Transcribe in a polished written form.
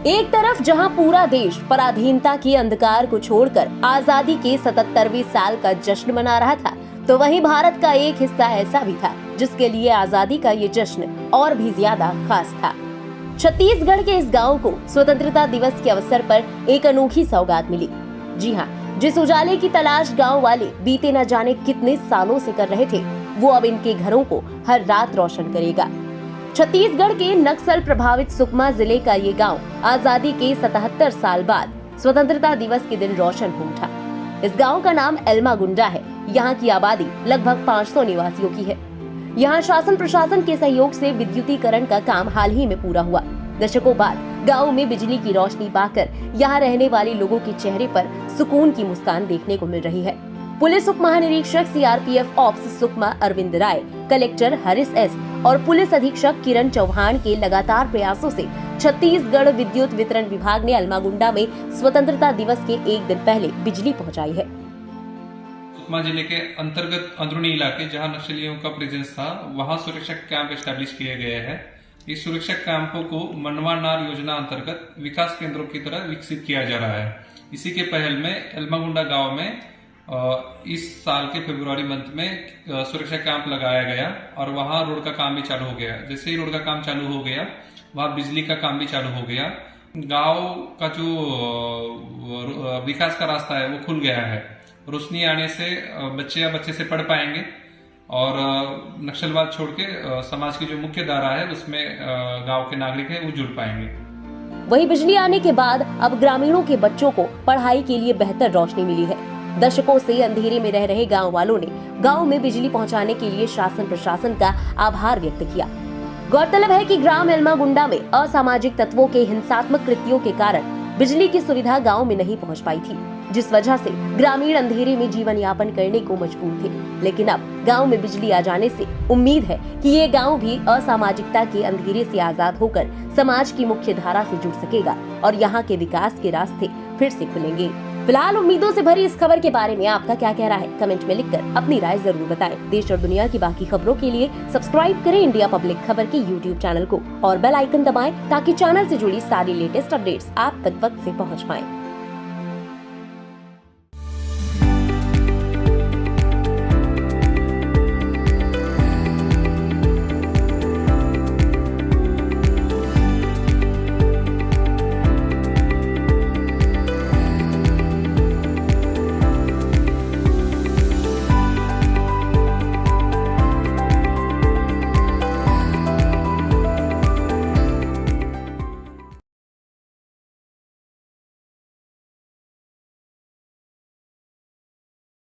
एक तरफ जहां पूरा देश पराधीनता के अंधकार को छोड़कर आजादी के 77वें साल का जश्न मना रहा था, तो वहीं भारत का एक हिस्सा ऐसा भी था जिसके लिए आजादी का ये जश्न और भी ज्यादा खास था। छत्तीसगढ़ के इस गांव को स्वतंत्रता दिवस के अवसर पर एक अनोखी सौगात मिली। जी हाँ, जिस उजाले की तलाश गांव वाले बीते न जाने कितने सालों से कर रहे थे, वो अब इनके घरों को हर रात रोशन करेगा। छत्तीसगढ़ के नक्सल प्रभावित सुकमा जिले का ये गांव आजादी के 77 साल बाद स्वतंत्रता दिवस के दिन रोशन हो उठा। इस गांव का नाम एल्मागुंडा है। यहाँ की आबादी लगभग 500 निवासियों की है। यहाँ शासन प्रशासन के सहयोग से विद्युतीकरण का काम हाल ही में पूरा हुआ। दशकों बाद गांव में बिजली की रोशनी पाकर यहाँ रहने वाले लोगों के चेहरे पर सुकून की मुस्कान देखने को मिल रही है। पुलिस उप महानिरीक्षक सीआरपीएफ ऑप्स सुकमा अरविंद राय, कलेक्टर हरीश एस और पुलिस अधीक्षक किरण चौहान के लगातार प्रयासों से छत्तीसगढ़ विद्युत वितरण विभाग ने एल्मागुंडा में स्वतंत्रता दिवस के एक दिन पहले बिजली पहुंचाई है। सुकमा जिले के अंतर्गत अंदरूनी इलाके जहां नक्सलियों का प्रेजेंस था, वहां सुरक्षा कैंप एस्टेब्लिश किए गए हैं। इस सुरक्षा कैंपों को मनवा नार योजना अंतर्गत विकास केंद्रों की तरह विकसित किया जा रहा है। इसी के पहल में एल्मागुंडा गांव में इस साल के फरवरी मंथ में सुरक्षा कैंप लगाया गया और वहां रोड का काम भी चालू हो गया। जैसे ही रोड का काम चालू हो गया, वहां बिजली का काम भी चालू हो गया। गांव का जो विकास का रास्ता है वो खुल गया है। रोशनी आने से बच्चे से पढ़ पाएंगे और नक्सलवाद छोड़ के समाज की जो मुख्य धारा है उसमें गांव के नागरिक है वो जुड़ पाएंगे। वहीं बिजली आने के बाद अब ग्रामीणों के बच्चों को पढ़ाई के लिए बेहतर रोशनी मिली है। दशकों से अंधेरे में रह रहे गांव वालों ने गांव में बिजली पहुंचाने के लिए शासन प्रशासन का आभार व्यक्त किया। गौरतलब है कि ग्राम एल्मागुंडा में असामाजिक तत्वों के हिंसात्मक कृत्यों के कारण बिजली की सुविधा गांव में नहीं पहुंच पाई थी, जिस वजह से ग्रामीण अंधेरे में जीवन यापन करने को मजबूर थे। लेकिन अब गांव में बिजली आ जाने से उम्मीद है कि ये गांव भी असामाजिकता के अंधेरे से आजाद होकर समाज की मुख्य धारा से जुड़ सकेगा और यहाँ के विकास के रास्ते फिर से खुलेंगे। फिलहाल उम्मीदों से भरी इस खबर के बारे में आपका क्या कहना है, कमेंट में लिखकर अपनी राय जरूर बताएं। देश और दुनिया की बाकी खबरों के लिए सब्सक्राइब करें इंडिया पब्लिक खबर के यूट्यूब चैनल को और बेल आइकन दबाएं ताकि चैनल से जुड़ी सारी लेटेस्ट अपडेट्स आप तक वक्त से पहुंच पाएं।